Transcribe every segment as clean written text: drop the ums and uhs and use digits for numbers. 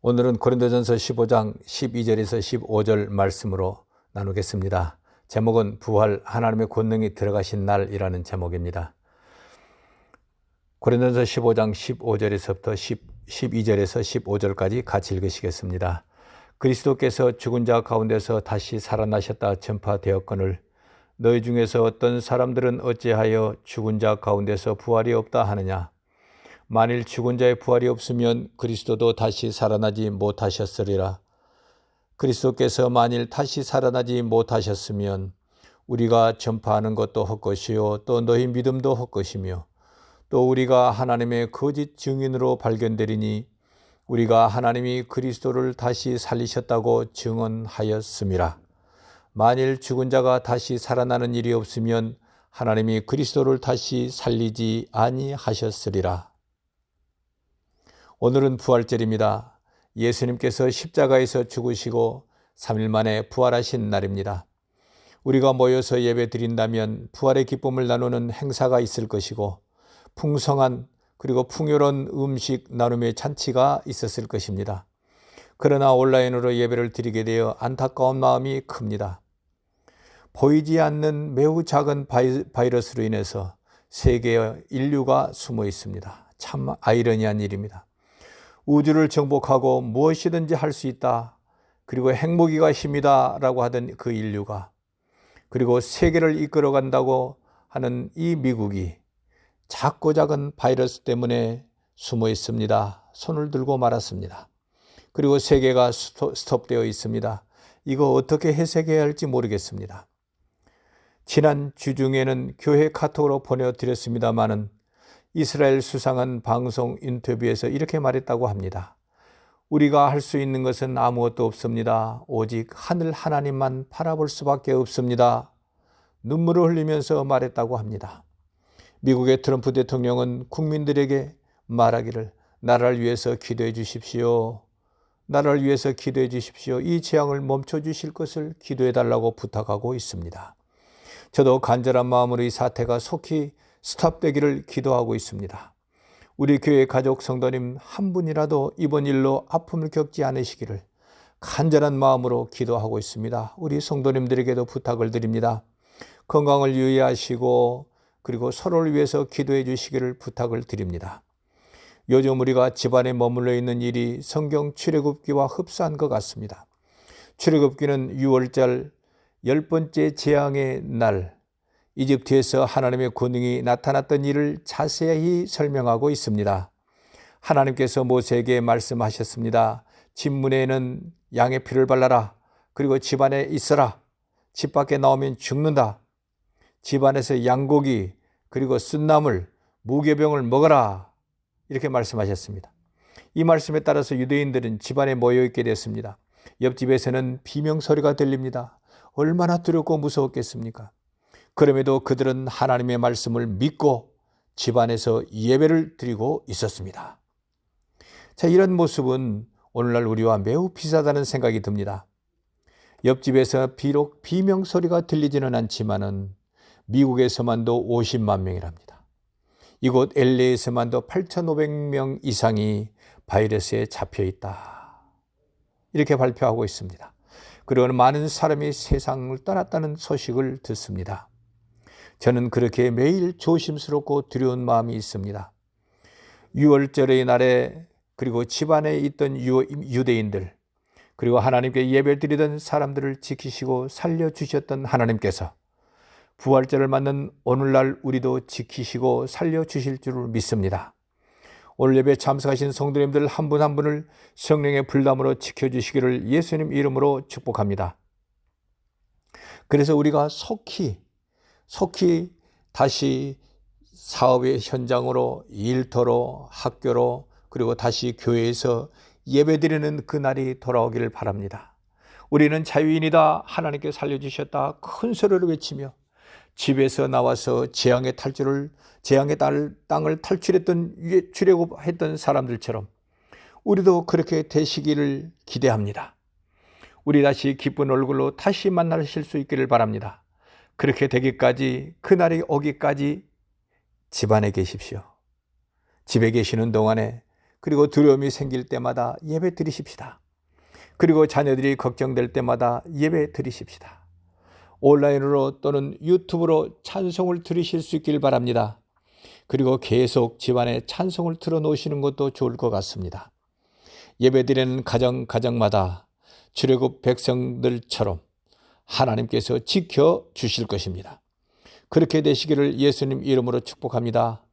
오늘은 고린도전서 15장 12절에서 15절 말씀으로 나누겠습니다. 제목은 부활, 하나님의 권능이 들어가신 날이라는 제목입니다. 고린도전서 15장 15절에서부터 12절에서 15절까지 같이 읽으시겠습니다. 그리스도께서 죽은 자 가운데서 다시 살아나셨다 전파되었거늘 너희 중에서 어떤 사람들은 어찌하여 죽은 자 가운데서 부활이 없다 하느냐. 만일 죽은 자의 부활이 없으면 그리스도도 다시 살아나지 못하셨으리라. 그리스도께서 만일 다시 살아나지 못하셨으면 우리가 전파하는 것도 헛것이요 또 너희 믿음도 헛것이며 또 우리가 하나님의 거짓 증인으로 발견되리니 우리가 하나님이 그리스도를 다시 살리셨다고 증언하였음이라. 만일 죽은 자가 다시 살아나는 일이 없으면 하나님이 그리스도를 다시 살리지 아니하셨으리라. 오늘은 부활절입니다. 예수님께서 십자가에서 죽으시고 3일 만에 부활하신 날입니다. 우리가 모여서 예배 드린다면 부활의 기쁨을 나누는 행사가 있을 것이고 풍성한 그리고 풍요로운 음식 나눔의 잔치가 있었을 것입니다. 그러나 온라인으로 예배를 드리게 되어 안타까운 마음이 큽니다. 보이지 않는 매우 작은 바이러스로 인해서 세계의 인류가 숨어 있습니다. 참 아이러니한 일입니다. 우주를 정복하고 무엇이든지 할 수 있다. 그리고 핵무기가 힘이다 라고 하던 그 인류가, 그리고 세계를 이끌어간다고 하는 이 미국이 작고 작은 바이러스 때문에 숨어 있습니다. 손을 들고 말았습니다. 그리고 세계가 스톱되어 있습니다. 이거 어떻게 해석해야 할지 모르겠습니다. 지난 주중에는 교회 카톡으로 보내드렸습니다마는 이스라엘 수상한 방송 인터뷰에서 이렇게 말했다고 합니다. 우리가 할 수 있는 것은 아무것도 없습니다. 오직 하늘 하나님만 바라볼 수밖에 없습니다. 눈물을 흘리면서 말했다고 합니다. 미국의 트럼프 대통령은 국민들에게 말하기를 나라를 위해서 기도해 주십시오. 나라를 위해서 기도해 주십시오. 이 재앙을 멈춰 주실 것을 기도해 달라고 부탁하고 있습니다. 저도 간절한 마음으로 이 사태가 속히 스탑되기를 기도하고 있습니다. 우리 교회 가족 성도님 한 분이라도 이번 일로 아픔을 겪지 않으시기를 간절한 마음으로 기도하고 있습니다. 우리 성도님들에게도 부탁을 드립니다. 건강을 유의하시고 그리고 서로를 위해서 기도해 주시기를 부탁을 드립니다. 요즘 우리가 집안에 머물러 있는 일이 성경 출애굽기와 흡사한 것 같습니다. 출애굽기는 6월절 10번째 재앙의 날 이집트에서 하나님의 권능이 나타났던 일을 자세히 설명하고 있습니다. 하나님께서 모세에게 말씀하셨습니다. 집 문에는 양의 피를 발라라. 그리고 집 안에 있어라. 집 밖에 나오면 죽는다. 집 안에서 양고기 그리고 쓴나물, 무교병을 먹어라. 이렇게 말씀하셨습니다. 이 말씀에 따라서 유대인들은 집 안에 모여있게 됐습니다. 옆집에서는 비명소리가 들립니다. 얼마나 두렵고 무서웠겠습니까? 그럼에도 그들은 하나님의 말씀을 믿고 집안에서 예배를 드리고 있었습니다. 자, 이런 모습은 오늘날 우리와 매우 비슷하다는 생각이 듭니다. 옆집에서 비록 비명소리가 들리지는 않지만은 미국에서만도 50만 명이랍니다. 이곳 LA에서만도 8,500명 이상이 바이러스에 잡혀 있다. 이렇게 발표하고 있습니다. 그리고 많은 사람이 세상을 떠났다는 소식을 듣습니다. 저는 그렇게 매일 조심스럽고 두려운 마음이 있습니다. 6월절의 날에 그리고 집안에 있던 유대인들 그리고 하나님께 예배드리던 사람들을 지키시고 살려주셨던 하나님께서 부활절을 맞는 오늘날 우리도 지키시고 살려주실 줄 믿습니다. 오늘 예배 참석하신 성도님들 한 분 한 분을 성령의 불담으로 지켜주시기를 예수님 이름으로 축복합니다. 그래서 우리가 속히 다시 사업의 현장으로, 일터로, 학교로, 그리고 다시 교회에서 예배드리는 그날이 돌아오기를 바랍니다. 우리는 자유인이다. 하나님께 살려주셨다. 큰 소리로 외치며 집에서 나와서 재앙의 땅을 출애굽했던 사람들처럼 우리도 그렇게 되시기를 기대합니다. 우리 다시 기쁜 얼굴로 다시 만나실 수 있기를 바랍니다. 그렇게 되기까지, 그날이 오기까지 집안에 계십시오. 집에 계시는 동안에 그리고 두려움이 생길 때마다 예배 드리십시다. 그리고 자녀들이 걱정될 때마다 예배 드리십시다. 온라인으로 또는 유튜브로 찬송을 들으실 수 있길 바랍니다. 그리고 계속 집안에 찬송을 틀어놓으시는 것도 좋을 것 같습니다. 예배드리는 가정마다 출애굽 백성들처럼 하나님께서 지켜주실 것입니다. 그렇게 되시기를 예수님 이름으로 축복합니다.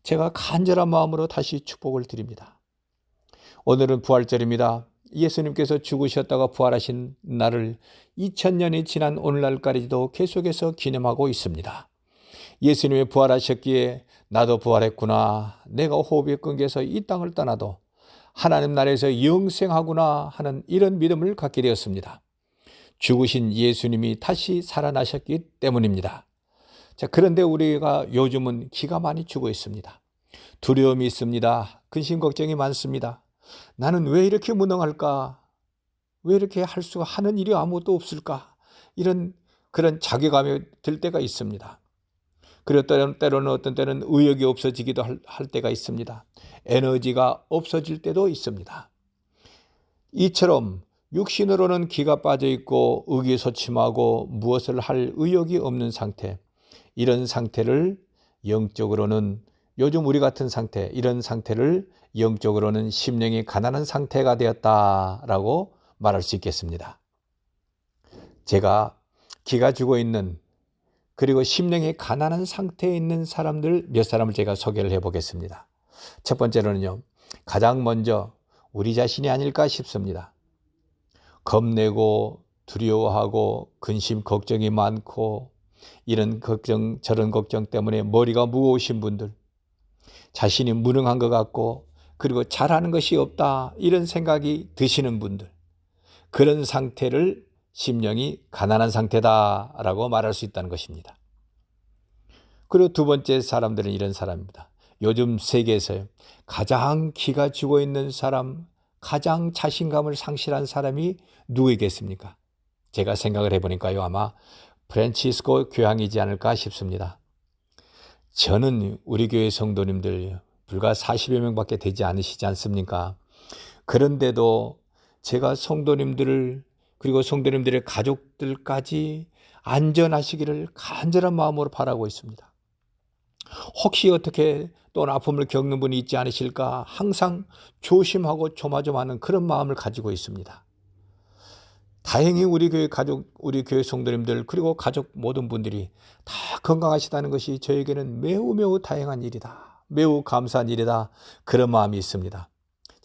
제가 간절한 마음으로 다시 축복을 드립니다. 오늘은 부활절입니다. 예수님께서 죽으셨다가 부활하신 날을 2000년이 지난 오늘날까지도 계속해서 기념하고 있습니다. 예수님이 부활하셨기에 나도 부활했구나, 내가 호흡이 끊겨서 이 땅을 떠나도 하나님 나라에서 영생하구나 하는 이런 믿음을 갖게 되었습니다. 죽으신 예수님이 다시 살아나셨기 때문입니다. 자, 그런데 우리가 요즘은 기가 많이 죽어 있습니다. 두려움이 있습니다. 근심 걱정이 많습니다. 나는 왜 이렇게 무능할까? 왜 이렇게 할 수가 하는 일이 아무것도 없을까? 그런 자괴감이 들 때가 있습니다. 그리고 때로는 어떤 때는 의욕이 없어지기도 할 때가 있습니다. 에너지가 없어질 때도 있습니다. 이처럼 육신으로는 기가 빠져 있고 의기소침하고 무엇을 할 의욕이 없는 상태, 이런 상태를 영적으로는, 요즘 우리 같은 상태, 이런 상태를 영적으로는 심령이 가난한 상태가 되었다라고 말할 수 있겠습니다. 제가 기가 죽어 있는, 그리고 심령이 가난한 상태에 있는 사람들 몇 사람을 제가 소개를 해보겠습니다. 첫 번째로는요, 가장 먼저 우리 자신이 아닐까 싶습니다. 겁내고 두려워하고 근심 걱정이 많고 이런 걱정 저런 걱정 때문에 머리가 무거우신 분들, 자신이 무능한 것 같고 그리고 잘하는 것이 없다 이런 생각이 드시는 분들, 그런 상태를 심령이 가난한 상태다라고 말할 수 있다는 것입니다. 그리고 두 번째 사람들은 이런 사람입니다. 요즘 세계에서 가장 기가 죽어 있는 사람, 가장 자신감을 상실한 사람이 누구이겠습니까? 제가 생각을 해보니까요, 아마 프란치스코 교황이지 않을까 싶습니다. 저는 우리 교회 성도님들 불과 40여 명밖에 되지 않으시지 않습니까? 그런데도 제가 성도님들을, 그리고 성도님들의 가족들까지 안전하시기를 간절한 마음으로 바라고 있습니다. 혹시 어떻게 또 아픔을 겪는 분이 있지 않으실까 항상 조심하고 조마조마하는 그런 마음을 가지고 있습니다. 다행히 우리 교회 가족, 우리 교회 성도님들 그리고 가족 모든 분들이 다 건강하시다는 것이 저에게는 매우 매우 다행한 일이다. 매우 감사한 일이다. 그런 마음이 있습니다.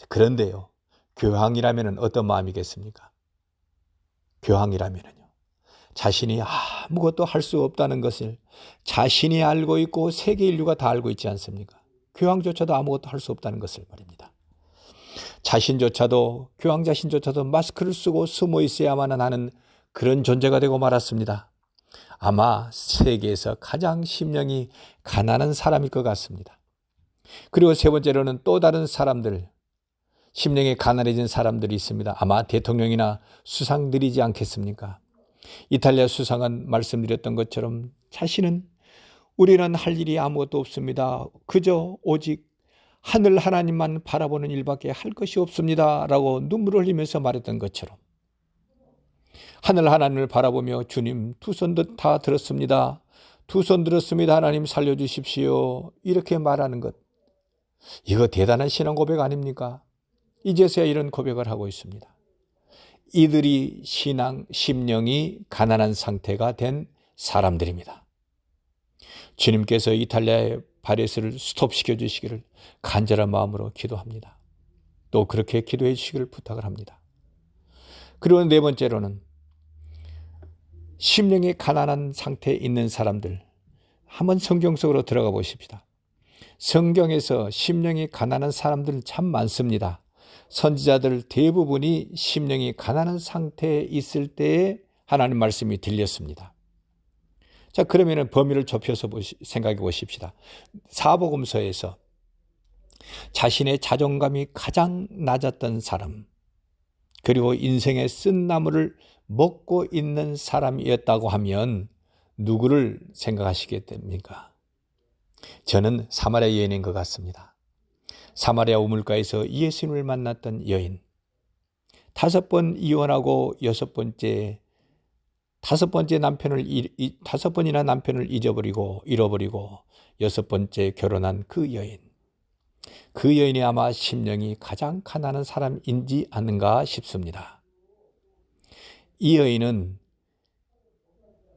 그런데요, 교황이라면 어떤 마음이겠습니까? 교황이라면요, 자신이 아무것도 할 수 없다는 것을 자신이 알고 있고 세계 인류가 다 알고 있지 않습니까? 교황조차도 아무것도 할 수 없다는 것을 말입니다. 교황 자신조차도 마스크를 쓰고 숨어 있어야만 하는 그런 존재가 되고 말았습니다. 아마 세계에서 가장 심령이 가난한 사람일 것 같습니다. 그리고 세 번째로는 또 다른 사람들, 심령이 가난해진 사람들이 있습니다. 아마 대통령이나 수상들이지 않겠습니까? 이탈리아 수상은 말씀드렸던 것처럼 자신은 우리는 할 일이 아무것도 없습니다. 그저 오직 하늘 하나님만 바라보는 일밖에 할 것이 없습니다. 라고 눈물을 흘리면서 말했던 것처럼 하늘 하나님을 바라보며 주님 두 손 다 들었습니다. 두 손 들었습니다. 하나님 살려주십시오. 이렇게 말하는 것, 이거 대단한 신앙 고백 아닙니까? 이제서야 이런 고백을 하고 있습니다. 이들이 심령이 가난한 상태가 된 사람들입니다. 주님께서 이탈리아의 바이러스를 스톱시켜 주시기를 간절한 마음으로 기도합니다. 또 그렇게 기도해 주시기를 부탁을 합니다. 그리고 네 번째로는 심령이 가난한 상태에 있는 사람들, 한번 성경 속으로 들어가 보십시다. 성경에서 심령이 가난한 사람들은 참 많습니다. 선지자들 대부분이 심령이 가난한 상태에 있을 때에 하나님 말씀이 들렸습니다. 자, 그러면 범위를 좁혀서 생각해 보십시다. 사복음서에서 자신의 자존감이 가장 낮았던 사람, 그리고 인생의 쓴나물을 먹고 있는 사람이었다고 하면 누구를 생각하시게 됩니까? 저는 사마리아 여인인 것 같습니다. 사마리아 우물가에서 예수님을 만났던 여인. 5번 이혼하고 다섯 번이나 남편을 잃어버리고 6번째 결혼한 그 여인. 그 여인이 아마 심령이 가장 가난한 사람인지 아는가 싶습니다. 이 여인은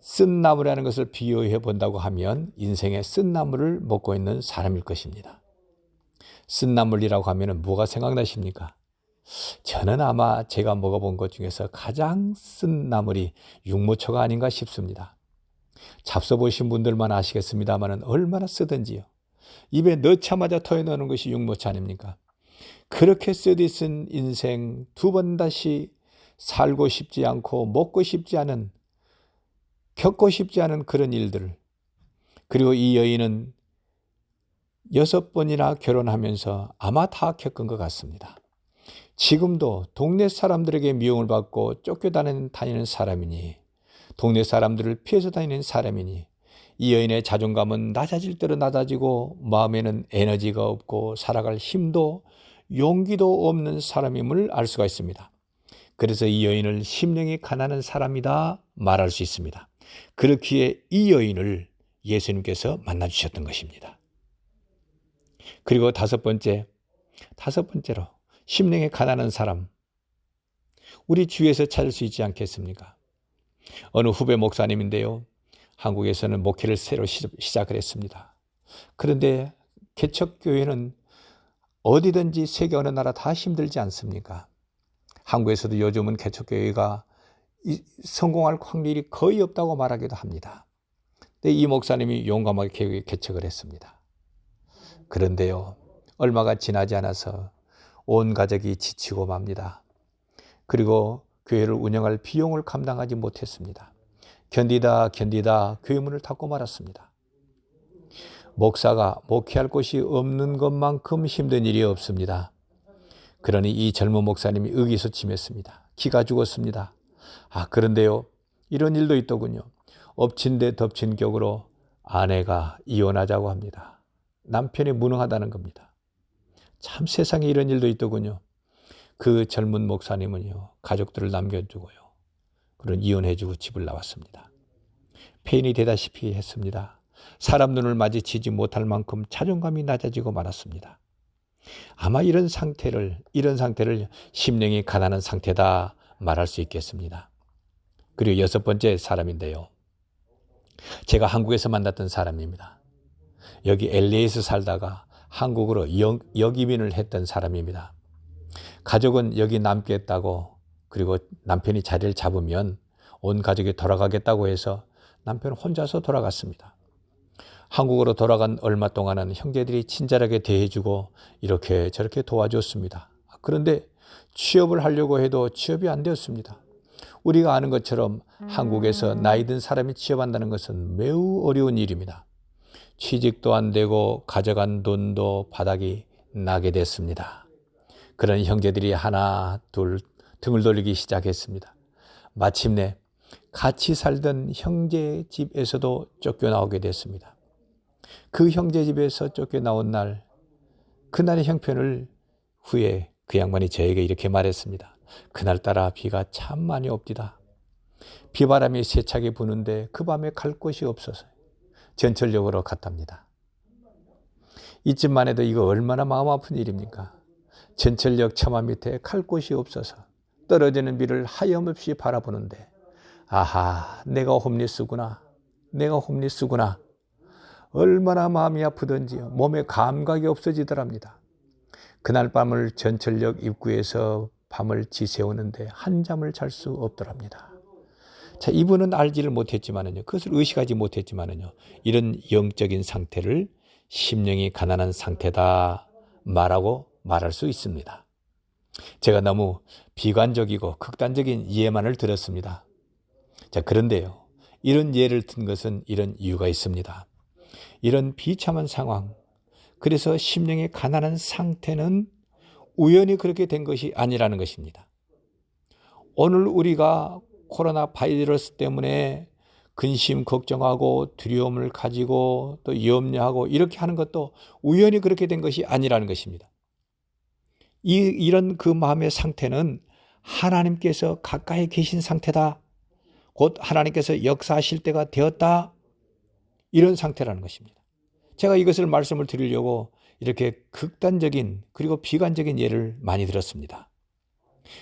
쓴나무라는 것을 비유해 본다고 하면 인생의 쓴나물을 먹고 있는 사람일 것입니다. 쓴나물이라고 하면 뭐가 생각나십니까? 저는 아마 제가 먹어본 것 중에서 가장 쓴 나물이 육모초가 아닌가 싶습니다. 잡숴보신 분들만 아시겠습니다만 얼마나 쓰든지요. 입에 넣자마자 토해넣는 것이 육모초 아닙니까? 그렇게 쓰디 쓴 인생 2번 다시 살고 싶지 않고 먹고 싶지 않은, 겪고 싶지 않은 그런 일들. 그리고 이 여인은 6번이나 결혼하면서 아마 다 겪은 것 같습니다. 지금도 동네 사람들에게 미움을 받고 쫓겨다니는 사람이니, 동네 사람들을 피해서 다니는 사람이니, 이 여인의 자존감은 낮아질 대로 낮아지고 마음에는 에너지가 없고 살아갈 힘도 용기도 없는 사람임을 알 수가 있습니다. 그래서 이 여인을 심령이 가난한 사람이다 말할 수 있습니다. 그렇기에 이 여인을 예수님께서 만나주셨던 것입니다. 그리고 다섯 번째로 심령이 가난한 사람, 우리 주위에서 찾을 수 있지 않겠습니까? 어느 후배 목사님인데요, 한국에서는 목회를 새로 시작을 했습니다. 그런데 개척교회는 어디든지 세계 어느 나라 다 힘들지 않습니까? 한국에서도 요즘은 개척교회가 성공할 확률이 거의 없다고 말하기도 합니다. 근데 이 목사님이 용감하게 개척을 했습니다. 그런데요, 얼마가 지나지 않아서 온 가족이 지치고 맙니다. 그리고 교회를 운영할 비용을 감당하지 못했습니다. 견디다 교회 문을 닫고 말았습니다. 목사가 목회할 곳이 없는 것만큼 힘든 일이 없습니다. 그러니 이 젊은 목사님이 의기소침했습니다. 기가 죽었습니다. 그런데요, 이런 일도 있더군요. 엎친 데 덮친 격으로 아내가 이혼하자고 합니다. 남편이 무능하다는 겁니다. 참 세상에 이런 일도 있더군요. 그 젊은 목사님은요, 가족들을 남겨두고요, 그런 이혼해주고 집을 나왔습니다. 폐인이 되다시피 했습니다. 사람 눈을 마주치지 못할 만큼 자존감이 낮아지고 말았습니다. 아마 이런 상태를 심령이 가난한 상태다 말할 수 있겠습니다. 그리고 6번째 사람인데요, 제가 한국에서 만났던 사람입니다. 여기 LA에서 살다가 한국으로 역이민을 했던 사람입니다. 가족은 여기 남겠다고, 그리고 남편이 자리를 잡으면 온 가족이 돌아가겠다고 해서 남편은 혼자서 돌아갔습니다. 한국으로 돌아간 얼마 동안은 형제들이 친절하게 대해주고 이렇게 저렇게 도와줬습니다. 그런데 취업을 하려고 해도 취업이 안 되었습니다. 우리가 아는 것처럼 한국에서 나이 든 사람이 취업한다는 것은 매우 어려운 일입니다. 취직도 안 되고 가져간 돈도 바닥이 나게 됐습니다. 그런 형제들이 하나 둘 등을 돌리기 시작했습니다. 마침내 같이 살던 형제 집에서도 쫓겨나오게 됐습니다. 그 형제 집에서 쫓겨나온 날, 그날의 형편을 후에 그 양반이 저에게 이렇게 말했습니다. 그날따라 비가 참 많이 옵디다. 비바람이 세차게 부는데 그 밤에 갈 곳이 없어서 전철역으로 갔답니다. 이쯤만 해도 이거 얼마나 마음 아픈 일입니까? 전철역 처마 밑에 갈 곳이 없어서 떨어지는 비를 하염없이 바라보는데, 아하, 내가 홈리스구나. 얼마나 마음이 아프던지요. 몸에 감각이 없어지더랍니다. 그날 밤을 전철역 입구에서 밤을 지새우는데 한잠을 잘 수 없더랍니다. 자, 이분은 알지를 못했지만은요, 그것을 의식하지 못했지만은요, 이런 영적인 상태를 심령이 가난한 상태다 말할 수 있습니다. 제가 너무 비관적이고 극단적인 예만을 들었습니다. 자, 그런데요, 이런 예를 든 것은 이런 이유가 있습니다. 이런 비참한 상황, 그래서 심령이 가난한 상태는 우연히 그렇게 된 것이 아니라는 것입니다. 오늘 우리가 코로나 바이러스 때문에 근심, 걱정하고 두려움을 가지고 또 염려하고 이렇게 하는 것도 우연히 그렇게 된 것이 아니라는 것입니다. 이런 그 마음의 상태는 하나님께서 가까이 계신 상태다. 곧 하나님께서 역사하실 때가 되었다. 이런 상태라는 것입니다. 제가 이것을 말씀을 드리려고 이렇게 극단적인 그리고 비관적인 예를 많이 들었습니다.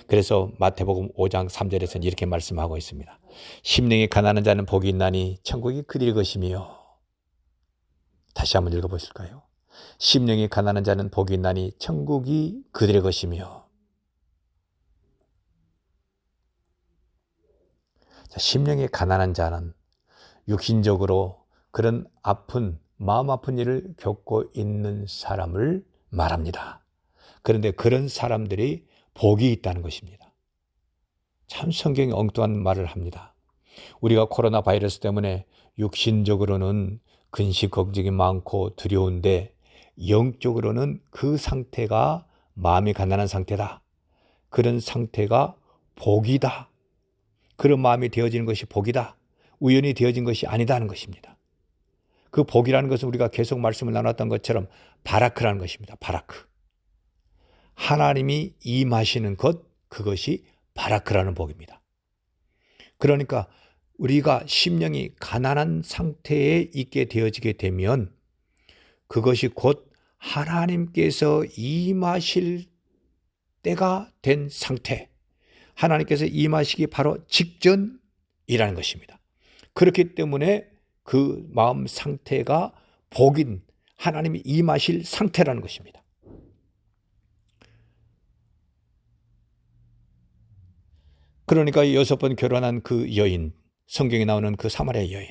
그래서 마태복음 5장 3절에서는 이렇게 말씀하고 있습니다. 심령이 가난한 자는 복이 있나니 천국이 그들의 것이며. 다시 한번 읽어보실까요? 심령이 가난한 자는 복이 있나니 천국이 그들의 것이며. 자, 심령이 가난한 자는 육신적으로 그런 아픈 마음 아픈 일을 겪고 있는 사람을 말합니다. 그런데 그런 사람들이 복이 있다는 것입니다. 참 성경이 엉뚱한 말을 합니다. 우리가 코로나 바이러스 때문에 육신적으로는 근심 걱정이 많고 두려운데 영적으로는 그 상태가 마음이 가난한 상태다. 그런 상태가 복이다. 그런 마음이 되어지는 것이 복이다. 우연히 되어진 것이 아니다는 것입니다. 그 복이라는 것은 우리가 계속 말씀을 나눴던 것처럼 바라크라는 것입니다. 바라크. 하나님이 임하시는 것, 그것이 바라크라는 복입니다. 그러니까 우리가 심령이 가난한 상태에 있게 되어지게 되면 그것이 곧 하나님께서 임하실 때가 된 상태, 하나님께서 임하시기 바로 직전이라는 것입니다. 그렇기 때문에 그 마음 상태가 복인 하나님이 임하실 상태라는 것입니다. 그러니까 6번 결혼한 그 여인, 성경에 나오는 그 사마리아 여인,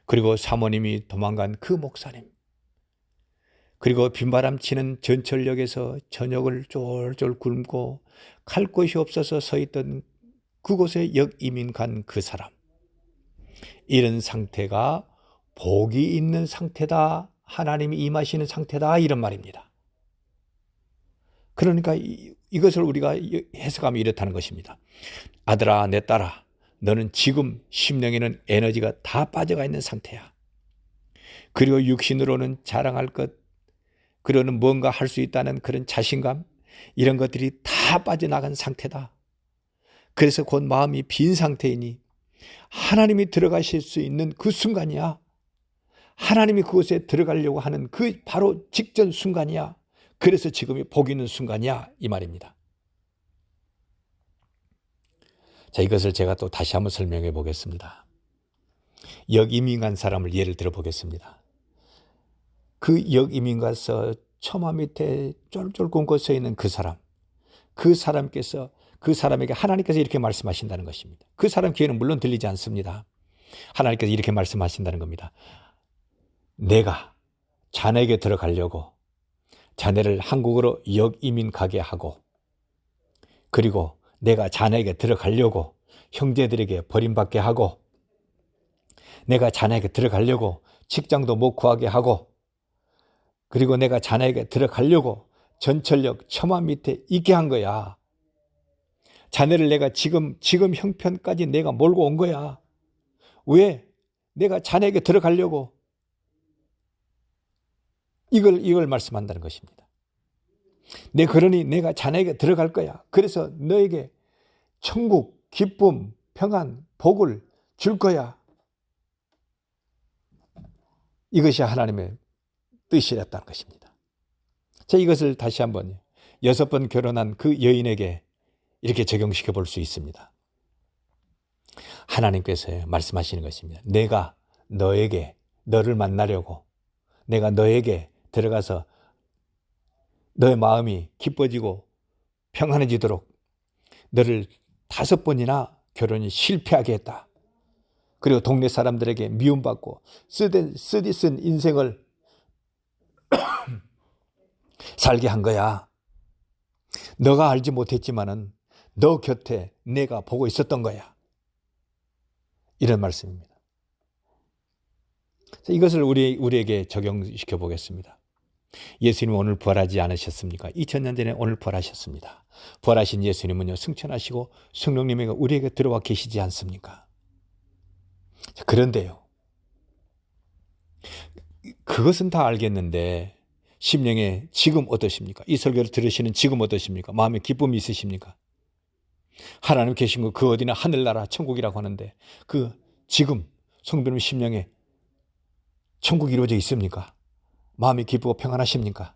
그리고 사모님이 도망간 그 목사님, 그리고 빈바람 치는 전철역에서 저녁을 쫄쫄 굶고 갈 곳이 없어서 서 있던 그곳에 역이민 간 그 사람, 이런 상태가 복이 있는 상태다, 하나님이 임하시는 상태다, 이런 말입니다. 그러니까 이것을 우리가 해석하면 이렇다는 것입니다. 아들아, 내 딸아, 너는 지금 심령에는 에너지가 다 빠져가 있는 상태야. 그리고 육신으로는 자랑할 것, 그러는 뭔가 할 수 있다는 그런 자신감, 이런 것들이 다 빠져나간 상태다. 그래서 곧 마음이 빈 상태이니 하나님이 들어가실 수 있는 그 순간이야. 하나님이 그곳에 들어가려고 하는 그 바로 직전 순간이야. 그래서 지금이 복 있는 순간이야, 이 말입니다. 자, 이것을 제가 또 다시 한번 설명해 보겠습니다. 역이민 간 사람을 예를 들어 보겠습니다. 그 역이민 가서 처마 밑에 쫄쫄 굶고 서 있는 그 사람, 그 사람에게 하나님께서 이렇게 말씀하신다는 것입니다. 그 사람 귀에는 물론 들리지 않습니다. 하나님께서 이렇게 말씀하신다는 겁니다. 내가 자네에게 들어가려고 자네를 한국으로 역이민 가게 하고, 그리고 내가 자네에게 들어가려고 형제들에게 버림받게 하고, 내가 자네에게 들어가려고 직장도 못 구하게 하고, 그리고 내가 자네에게 들어가려고 전철역 처마 밑에 있게 한 거야. 자네를 내가 지금 형편까지 내가 몰고 온 거야. 왜? 내가 자네에게 들어가려고. 이걸 말씀한다는 것입니다. 그러니 내가 자네에게 들어갈 거야. 그래서 너에게 천국, 기쁨, 평안, 복을 줄 거야. 이것이 하나님의 뜻이었다는 것입니다. 자, 이것을 다시 한번 6번 결혼한 그 여인에게 이렇게 적용시켜 볼 수 있습니다. 하나님께서 말씀하시는 것입니다. 내가 너를 만나려고, 내가 너에게 들어가서 너의 마음이 기뻐지고 평안해지도록 너를 5번이나 결혼이 실패하게 했다. 그리고 동네 사람들에게 미움받고 쓰디쓴 인생을 살게 한 거야. 너가 알지 못했지만은 너 곁에 내가 보고 있었던 거야. 이런 말씀입니다. 이것을 우리에게 적용시켜 보겠습니다. 예수님은 오늘 부활하지 않으셨습니까? 2000년 전에 오늘 부활하셨습니다. 부활하신 예수님은요, 승천하시고 성령님이 우리에게 들어와 계시지 않습니까? 그런데요, 그것은 다 알겠는데 심령에 지금 어떠십니까? 이 설교를 들으시는 지금 어떠십니까? 마음에 기쁨이 있으십니까? 하나님 계신 거 그 어디나 하늘나라 천국이라고 하는데 그 지금 성도님 심령에 천국이 이루어져 있습니까? 마음이 기쁘고 평안하십니까?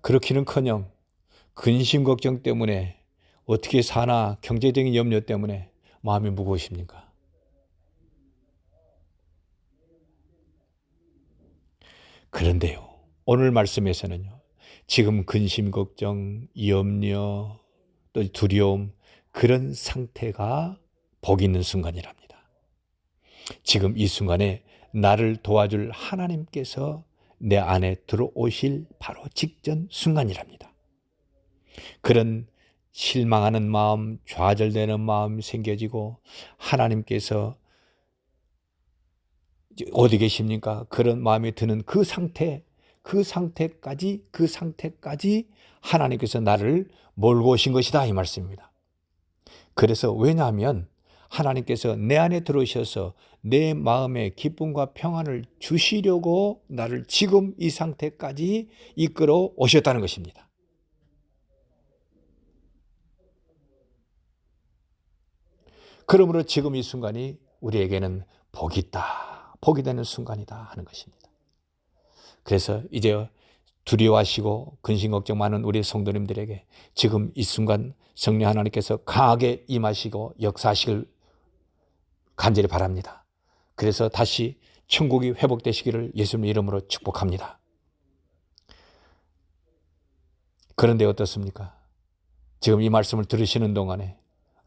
그렇기는커녕 근심 걱정 때문에 어떻게 사나 경제적인 염려 때문에 마음이 무거우십니까? 그런데요, 오늘 말씀에서는요, 지금 근심 걱정, 염려, 또 두려움 그런 상태가 복 있는 순간이랍니다. 지금 이 순간에 나를 도와줄 하나님께서 내 안에 들어오실 바로 직전 순간이랍니다. 그런 실망하는 마음, 좌절되는 마음이 생겨지고 하나님께서 어디 계십니까? 그런 마음이 드는 그 상태까지 하나님께서 나를 몰고 오신 것이다 이 말씀입니다. 그래서 왜냐하면 하나님께서 내 안에 들어오셔서 내 마음에 기쁨과 평안을 주시려고 나를 지금 이 상태까지 이끌어 오셨다는 것입니다. 그러므로 지금 이 순간이 우리에게는 복이 있다, 복이 되는 순간이다 하는 것입니다. 그래서 이제 두려워하시고 근심 걱정 많은 우리 성도님들에게 지금 이 순간 성령 하나님께서 강하게 임하시고 역사하시길 간절히 바랍니다. 그래서 다시 천국이 회복되시기를 예수님 이름으로 축복합니다. 그런데 어떻습니까? 지금 이 말씀을 들으시는 동안에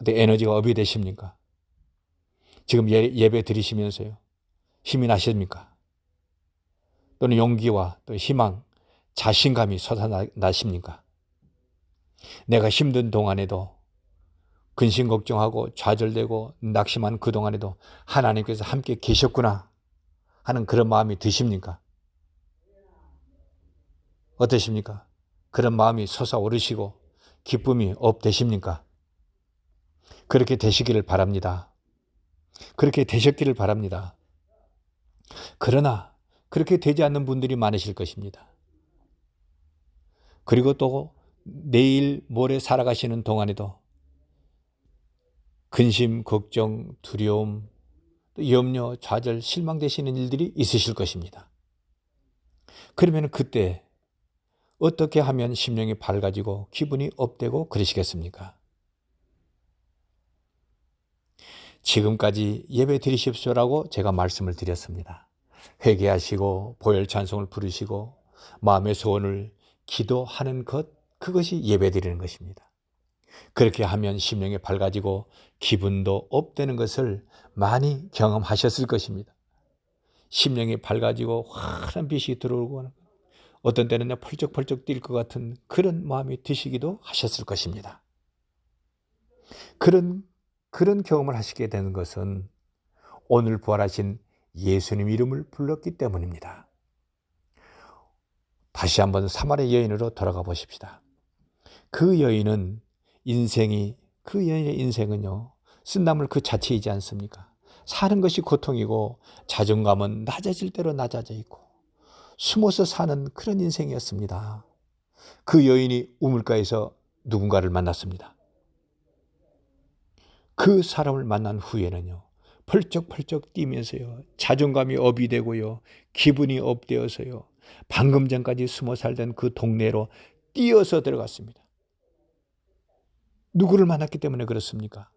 에너지가 업이 되십니까? 지금 예배 드리시면서요, 힘이 나십니까? 또는 용기와 또 희망, 자신감이 솟아나십니까? 내가 힘든 동안에도 근심 걱정하고 좌절되고 낙심한 그 동안에도 하나님께서 함께 계셨구나 하는 그런 마음이 드십니까? 어떠십니까? 그런 마음이 솟아오르시고 기쁨이 업되십니까? 그렇게 되시기를 바랍니다. 그렇게 되셨기를 바랍니다. 그러나 그렇게 되지 않는 분들이 많으실 것입니다. 그리고 또 내일 모레 살아가시는 동안에도 근심, 걱정, 두려움, 염려, 좌절, 실망되시는 일들이 있으실 것입니다. 그러면 그때 어떻게 하면 심령이 밝아지고 기분이 업되고 그러시겠습니까? 지금까지 예배 드리십시오라고 제가 말씀을 드렸습니다. 회개하시고 보혈 찬송을 부르시고 마음의 소원을 기도하는 것, 그것이 예배 드리는 것입니다. 그렇게 하면 심령이 밝아지고 기분도 업되는 것을 많이 경험하셨을 것입니다. 심령이 밝아지고 환한 빛이 들어오고 어떤 때는 펄쩍펄쩍 뛸 것 같은 그런 마음이 드시기도 하셨을 것입니다. 그런 경험을 하시게 되는 것은 오늘 부활하신 예수님 이름을 불렀기 때문입니다. 다시 한번 사마리 여인으로 돌아가 보십시다. 그 여인의 인생은요, 쓴나물 그 자체이지 않습니까? 사는 것이 고통이고 자존감은 낮아질 대로 낮아져 있고 숨어서 사는 그런 인생이었습니다. 그 여인이 우물가에서 누군가를 만났습니다. 그 사람을 만난 후에는요, 펄쩍펄쩍 뛰면서요, 자존감이 업이 되고요, 기분이 업되어서요, 방금 전까지 숨어 살던 그 동네로 뛰어서 들어갔습니다. 누구를 만났기 때문에 그렇습니까?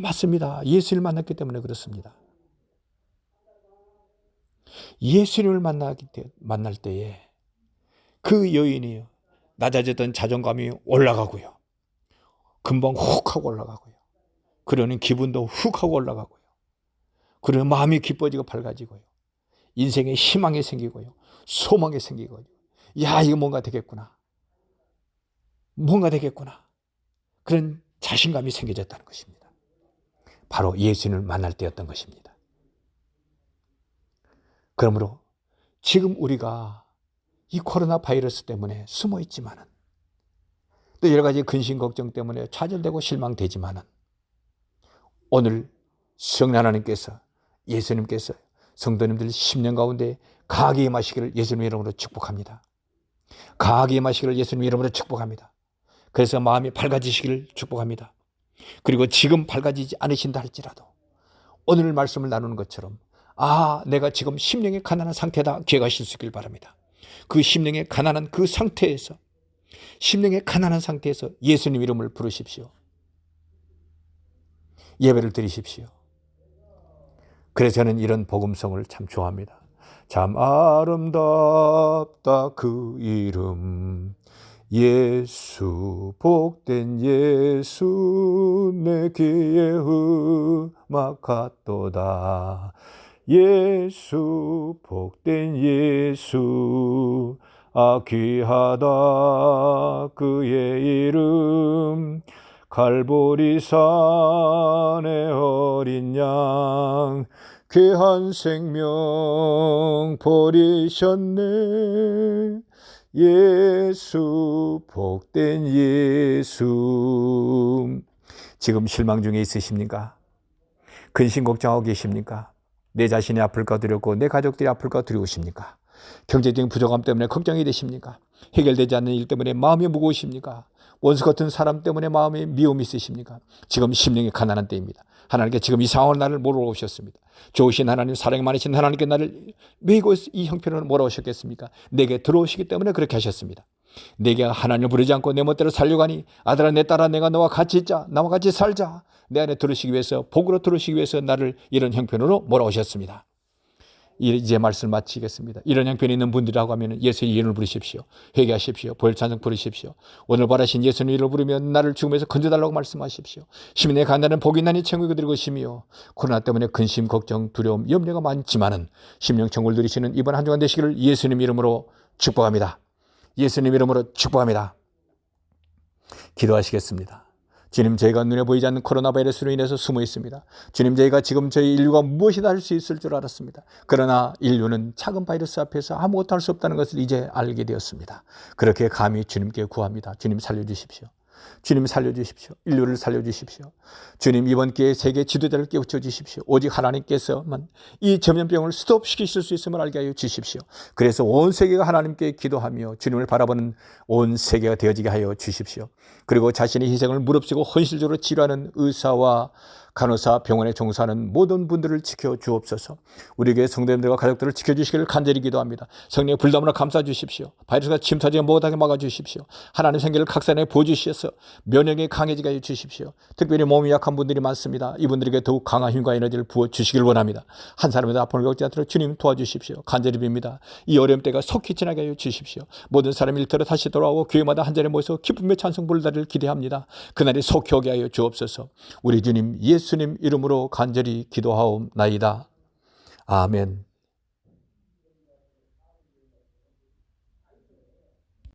맞습니다. 예수를 만났기 때문에 그렇습니다. 예수님을 만날 때에 그 여인이 낮아졌던 자존감이 올라가고요, 금방 훅 하고 올라가고요, 그러는 기분도 훅 하고 올라가고요, 그러는 마음이 기뻐지고 밝아지고요, 인생에 희망이 생기고요, 소망이 생기고요, 야, 이거 뭔가 되겠구나, 그런 자신감이 생겨졌다는 것입니다. 바로 예수님을 만날 때였던 것입니다. 그러므로 지금 우리가 이 코로나 바이러스 때문에 숨어 있지만은, 또 여러 가지 근심 걱정 때문에 좌절되고 실망되지만은, 오늘 성령 하나님께서, 예수님께서 성도님들 심령 가운데 강하게 임하시기를 예수님 이름으로 축복합니다. 강하게 임하시기를 예수님 이름으로 축복합니다. 그래서 마음이 밝아지시기를 축복합니다. 그리고 지금 밝아지지 않으신다 할지라도 오늘 말씀을 나누는 것처럼 내가 지금 심령의 가난한 상태다 기억하실 수 있길 바랍니다. 그 심령의 가난한 그 상태에서 예수님 이름을 부르십시오. 예배를 드리십시오. 그래서 저는 이런 복음성을 참 좋아합니다. 참 아름답다 그 이름 예수 복된 예수 내 귀에 음악 같도다. 예수 복된 예수 귀하다 그의 이름 갈보리산의 어린 양 귀한 생명 버리셨네. 예수 복된 예수. 지금 실망 중에 있으십니까? 근심 걱정하고 계십니까? 내 자신이 아플까 두렵고 내 가족들이 아플까 두려우십니까? 경제적인 부족함 때문에 걱정이 되십니까? 해결되지 않는 일 때문에 마음이 무거우십니까? 원수 같은 사람 때문에 마음에 미움이 있으십니까? 지금 심령이 가난한 때입니다. 하나님께 지금 이 상황을 나를 몰아오셨습니다. 좋으신 하나님, 사랑이 많으신 하나님께 나를 왜 이 형편으로 몰아오셨겠습니까? 내게 들어오시기 때문에 그렇게 하셨습니다. 내게 하나님을 부르지 않고 내 멋대로 살려고 하니 아들아 내 딸아 내가 너와 같이 있자 나와 같이 살자 내 안에 들으시기 위해서 복으로 들으시기 위해서 나를 이런 형편으로 몰아오셨습니다. 이제 말씀을 마치겠습니다. 이런 형편이 있는 분들이라고 하면 예수의 이름을 부르십시오. 회개하십시오. 보혈찬송 부르십시오. 오늘 바라신 예수님 이름을 부르면 나를 죽음에서 건져달라고 말씀하십시오. 시민의 간다는 복이 나니 천국에 들을 것이며 코로나 때문에 근심, 걱정, 두려움, 염려가 많지만은 심령 천국을 누리시는 이번 한 주간 되시기를 예수님 이름으로 축복합니다. 예수님 이름으로 축복합니다. 기도하시겠습니다. 주님, 저희가 눈에 보이지 않는 코로나 바이러스로 인해서 숨어 있습니다. 주님, 저희가 지금 저희 인류가 무엇이다 할 수 있을 줄 알았습니다. 그러나 인류는 작은 바이러스 앞에서 아무것도 할 수 없다는 것을 이제 알게 되었습니다. 그렇게 감히 주님께 구합니다. 주님 살려주십시오. 주님 살려주십시오. 인류를 살려주십시오. 주님 이번 기회에 세계 지도자를 깨우쳐 주십시오. 오직 하나님께서만 이 전염병을 스톱시키실 수 있음을 알게 하여 주십시오. 그래서 온 세계가 하나님께 기도하며 주님을 바라보는 온 세계가 되어지게 하여 주십시오. 그리고 자신의 희생을 무릅쓰고 헌실적으로 치료하는 의사와 간호사, 병원에 종사하는 모든 분들을 지켜주옵소서. 우리에게 성도님들과 가족들을 지켜주시기를 간절히 기도합니다. 성령의 불담으로 감싸주십시오. 바이러스가 침투하지 못하게 막아주십시오. 하나님 생기를 각산해 보여주셔서 면역이 강해지게 해주십시오. 특별히 몸이 약한 분들이 많습니다. 이분들에게 더욱 강한 힘과 에너지를 부어주시길 원합니다. 한 사람에도 아픔을 겪지 않도록 주님 도와주십시오. 간절히 빕니다. 이 어려움 때가 속히 지나게 해주십시오. 모든 사람이 일터로 다시 돌아오고 교회마다 한 자리에 모여서 기쁨의 찬송 불다리를 기대합니다. 그날이 속히 오게 하여 주옵소서. 우리 주님 예수님 이름으로 간절히 기도하옵나이다. 아멘.